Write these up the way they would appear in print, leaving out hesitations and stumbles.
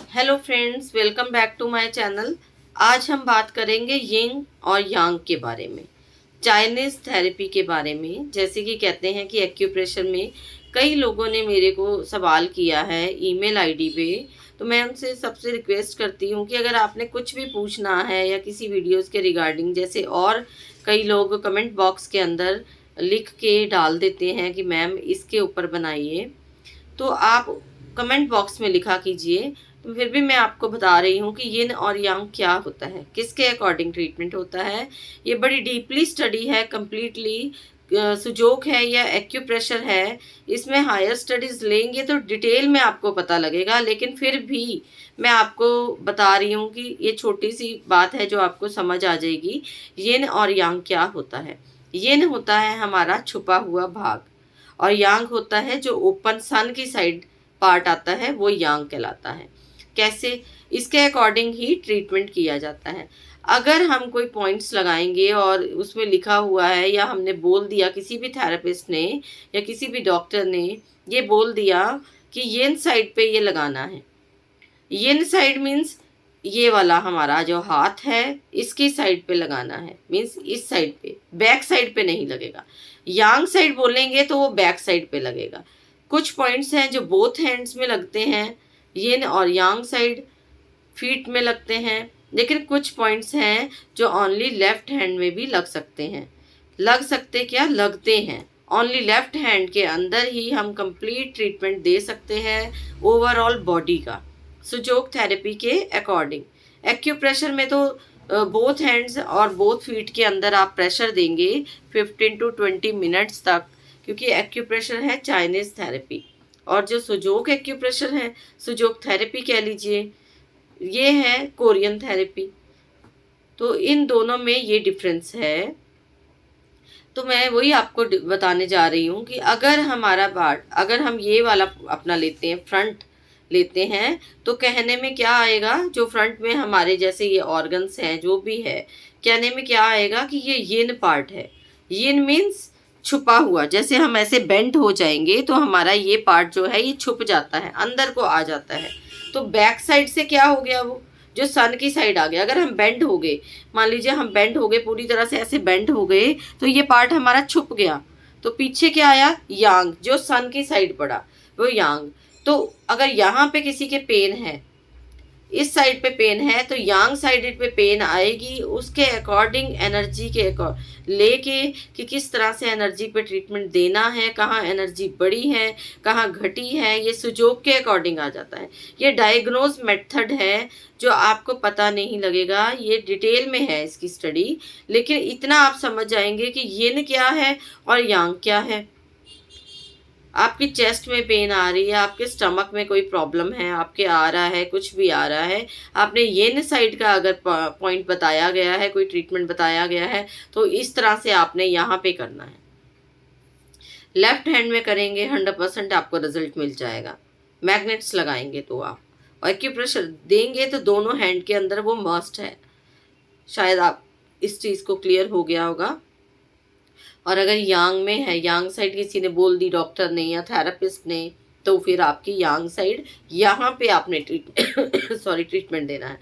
Hello friends, welcome back to my channel. आज हम बात करेंगे यिंग और यांग के बारे में, चाइनीज़ थेरेपी के बारे में। जैसे कि कहते हैं कि एक्यूप्रेशर में कई लोगों ने मेरे को सवाल किया है ईमेल आईडी पे, तो मैं उनसे सबसे रिक्वेस्ट करती हूँ कि अगर आपने कुछ भी पूछना है या किसी वीडियोस के रिगार्डिंग, जैसे और कई लोग कमेंट बॉक्स के अंदर लिख के डाल देते हैं कि मैम इसके ऊपर बनाइए, तो आप कमेंट बॉक्स में लिखा कीजिए। तो फिर भी मैं आपको बता रही हूँ कि यिन और यांग क्या होता है, किसके अकॉर्डिंग ट्रीटमेंट होता है। ये बड़ी डीपली स्टडी है, कम्प्लीटली सुजोक है या एक्यूप्रेशर है। इसमें हायर स्टडीज़ लेंगे तो डिटेल में आपको पता लगेगा, लेकिन फिर भी मैं आपको बता रही हूँ कि ये छोटी सी बात है जो आपको समझ आ जाएगी। यिन और यांग क्या होता है। यिन होता है हमारा छुपा हुआ भाग, और यांग होता है जो ओपन सन की साइड पार्ट आता है, वो यांग कहलाता है। कैसे, इसके अकॉर्डिंग ही ट्रीटमेंट किया जाता है। अगर हम कोई पॉइंट्स लगाएंगे और उसमें लिखा हुआ है या हमने बोल दिया, किसी भी थेरेपिस्ट ने या किसी भी डॉक्टर ने ये बोल दिया कि ये साइड पे ये लगाना है, ये साइड मीन्स ये वाला हमारा जो हाथ है इसकी साइड पे लगाना है, मीन्स इस साइड पे, बैक साइड पे नहीं लगेगा। यांग साइड बोलेंगे तो वो बैक साइड पे लगेगा। कुछ पॉइंट्स हैं जो बोथ हैंड्स में लगते हैं, यिन और यांग साइड फीट में लगते हैं, लेकिन कुछ पॉइंट्स हैं जो ओनली लेफ्ट हैंड में भी लग सकते हैं। लग सकते क्या, लगते हैं। ओनली लेफ्ट हैंड के अंदर ही हम कंप्लीट ट्रीटमेंट दे सकते हैं ओवरऑल बॉडी का, सुजोक थेरेपी के अकॉर्डिंग। एक्यूप्रेशर में तो बोथ हैंड्स और बोथ फीट के अंदर आप प्रेशर देंगे 15 टू 20 मिनट्स तक, क्योंकि एक्यूप्रेशर है चाइनीज़ थेरेपी। और जो सुजोक एक्यूप्रेशर है, सुजोक थेरेपी कह लीजिए, ये है कोरियन थेरेपी। तो इन दोनों में ये डिफरेंस है। तो मैं वही आपको बताने जा रही हूँ कि अगर हमारा पार्ट, अगर हम ये वाला अपना लेते हैं, फ्रंट लेते हैं, तो कहने में क्या आएगा, जो फ्रंट में हमारे जैसे ये ऑर्गन्स हैं जो भी है, कहने में क्या आएगा कि ये यिन पार्ट है। यिन मीन्स छुपा हुआ। जैसे हम ऐसे बेंड हो जाएंगे तो हमारा ये पार्ट जो है ये छुप जाता है, अंदर को आ जाता है। तो बैक साइड से क्या हो गया, वो जो सन की साइड आ गया। अगर हम बेंड हो गए, मान लीजिए हम बेंड हो गए, पूरी तरह से ऐसे बेंड हो गए, तो ये पार्ट हमारा छुप गया। तो पीछे क्या आया, यांग, जो सन की साइड पड़ा वो यांग। तो अगर यहाँ पे किसी के पेन है, इस साइड पे पेन है, तो यांग साइड पे पेन आएगी। उसके अकॉर्डिंग एनर्जी के लेके कि किस तरह से एनर्जी पे ट्रीटमेंट देना है, कहाँ एनर्जी बढ़ी है, कहाँ घटी है, ये सुजोग के अकॉर्डिंग आ जाता है। ये डायग्नोज मेथड है जो आपको पता नहीं लगेगा, ये डिटेल में है इसकी स्टडी, लेकिन इतना आप समझ जाएंगे कि यिन क्या है और यांग क्या है। आपकी चेस्ट में पेन आ रही है, आपके स्टमक में कोई प्रॉब्लम है, आपके आ रहा है, कुछ भी आ रहा है, आपने येन साइड का अगर पॉइंट बताया गया है, कोई ट्रीटमेंट बताया गया है, तो इस तरह से आपने यहाँ पे करना है। लेफ्ट हैंड में करेंगे 100% आपको रिजल्ट मिल जाएगा। मैग्नेट्स लगाएंगे तो आप, और एक्यूप्रेशर देंगे तो दोनों हैंड के अंदर वो मस्ट है। शायद आप इस चीज़ को क्लियर हो गया होगा। और अगर यांग में है, यांग साइड किसी ने बोल दी, डॉक्टर ने या थेरेपिस्ट ने, तो फिर आपकी यांग साइड यहाँ पे आपने ट्रीटमेंट देना है।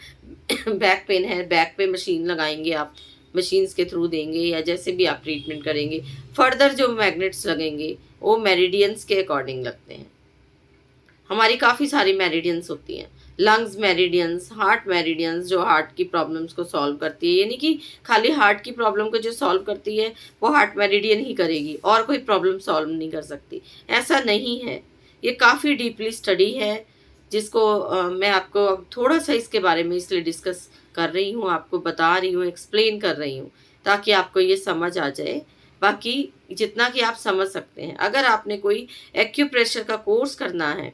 बैक पेन है, बैक पे मशीन लगाएंगे आप, मशीन्स के थ्रू देंगे या जैसे भी आप ट्रीटमेंट करेंगे। फर्दर जो मैग्नेट्स लगेंगे वो मेरिडियंस के अकॉर्डिंग लगते हैं। हमारी काफ़ी सारी मेरिडियंस होती हैं, लंग्स मेरिडियंस, हार्ट मेरिडियंस, जो हार्ट की प्रॉब्लम्स को सॉल्व करती है। यानी कि खाली हार्ट की प्रॉब्लम को जो सॉल्व करती है वो हार्ट मेरिडियन ही करेगी, और कोई प्रॉब्लम सॉल्व नहीं कर सकती, ऐसा नहीं है। ये काफ़ी डीपली स्टडी है, जिसको मैं आपको अब थोड़ा सा इसके बारे में इसलिए डिस्कस कर रही हूँ, आपको बता रही हूँ, एक्सप्लेन कर रही हूँ, ताकि आपको ये समझ आ जाए। बाकी जितना कि आप समझ सकते हैं, अगर आपने कोई एक्यूप्रेशर का कोर्स करना है,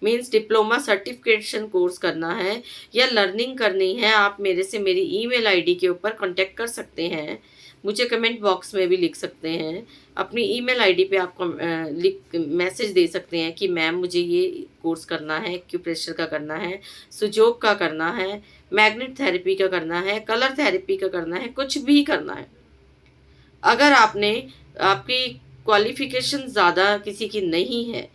मीन्स डिप्लोमा सर्टिफिकेशन कोर्स करना है या लर्निंग करनी है, आप मेरे से मेरी ईमेल आईडी के ऊपर कांटेक्ट कर सकते हैं। मुझे कमेंट बॉक्स में भी लिख सकते हैं, अपनी ईमेल आईडी पे आप लिख मैसेज दे सकते हैं कि मैम मुझे ये कोर्स करना है, एक्यूप्रेशर का करना है, सुजोग का करना है, मैग्नेट थेरेपी का करना है, कलर थेरेपी का करना है, कुछ भी करना है। अगर आपकी क्वालिफिकेशन ज़्यादा किसी की नहीं है,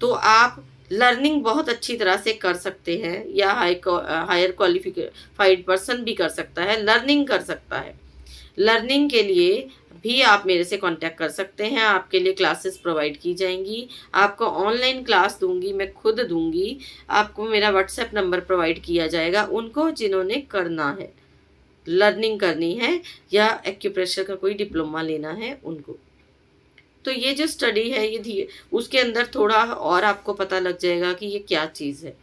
तो आप लर्निंग बहुत अच्छी तरह से कर सकते हैं, या हायर क्वालिफाइड पर्सन भी कर सकता है, लर्निंग कर सकता है। लर्निंग के लिए भी आप मेरे से कांटेक्ट कर सकते हैं, आपके लिए क्लासेस प्रोवाइड की जाएंगी। आपको ऑनलाइन क्लास दूंगी, मैं खुद दूंगी। आपको मेरा व्हाट्सएप नंबर प्रोवाइड किया जाएगा, उनको जिन्होंने करना है, लर्निंग करनी है या एक्यूप्रेशर का कोई डिप्लोमा लेना है उनको। तो ये जो स्टडी है ये धीरे उसके अंदर थोड़ा और आपको पता लग जाएगा कि ये क्या चीज़ है।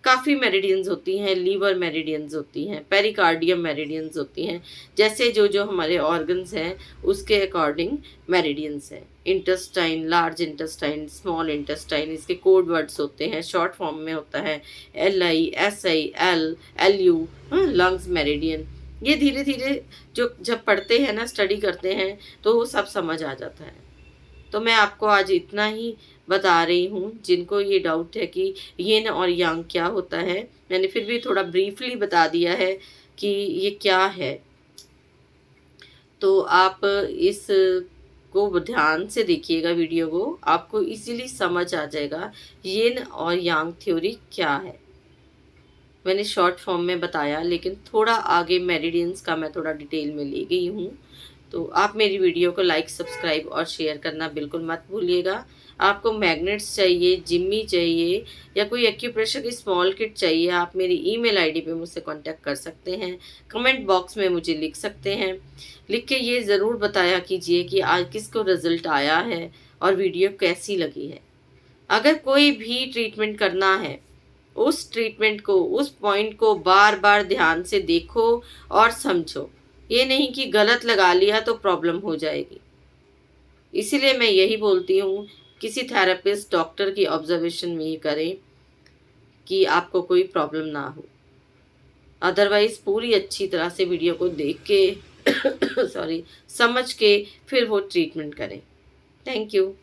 काफ़ी मेरिडियंस होती हैं, लीवर मेरिडियंस होती हैं, पेरिकार्डियम मेरिडियंस होती हैं, जैसे जो जो हमारे ऑर्गन्स हैं उसके अकॉर्डिंग मेरिडियंस हैं। Intestine, large intestine, small intestine, इसके कोड वर्ड्स होते हैं, शॉर्ट फॉर्म में होता है LI, SI, LU, lungs meridian. ये धीरे धीरे जो जब पढ़ते हैं ना, स्टडी करते हैं, तो वो सब समझ आ जाता है। तो मैं आपको आज इतना ही बता रही हूँ। जिनको ये डाउट है कि यिन और यांग क्या होता है, मैंने फिर भी थोड़ा ब्रीफली बता दिया है कि ये क्या है। तो आप इस को ध्यान से देखिएगा वीडियो को, आपको इजीली समझ आ जाएगा यिन और यांग थ्योरी क्या है। मैंने शॉर्ट फॉर्म में बताया, लेकिन थोड़ा आगे मेरिडियंस का मैं थोड़ा डिटेल में ले गई हूँ। तो आप मेरी वीडियो को लाइक, सब्सक्राइब और शेयर करना बिल्कुल मत भूलिएगा। आपको मैग्नेट्स चाहिए, जिम्मी चाहिए, या कोई एक्यूप्रेशर की स्मॉल किट चाहिए, आप मेरी ईमेल आईडी पे मुझसे कांटेक्ट कर सकते हैं। कमेंट बॉक्स में मुझे लिख सकते हैं। लिख के ये ज़रूर बताया कीजिए कि आज किसको रिज़ल्ट आया है और वीडियो कैसी लगी है। अगर कोई भी ट्रीटमेंट करना है, उस ट्रीटमेंट को, उस पॉइंट को बार बार ध्यान से देखो और समझो। ये नहीं कि गलत लगा लिया तो प्रॉब्लम हो जाएगी। इसीलिए मैं यही बोलती हूँ, किसी थेरेपिस्ट, डॉक्टर की ऑब्जर्वेशन में ही करें कि आपको कोई प्रॉब्लम ना हो। अदरवाइज पूरी अच्छी तरह से वीडियो को देख के समझ के फिर वो ट्रीटमेंट करें। Thank you.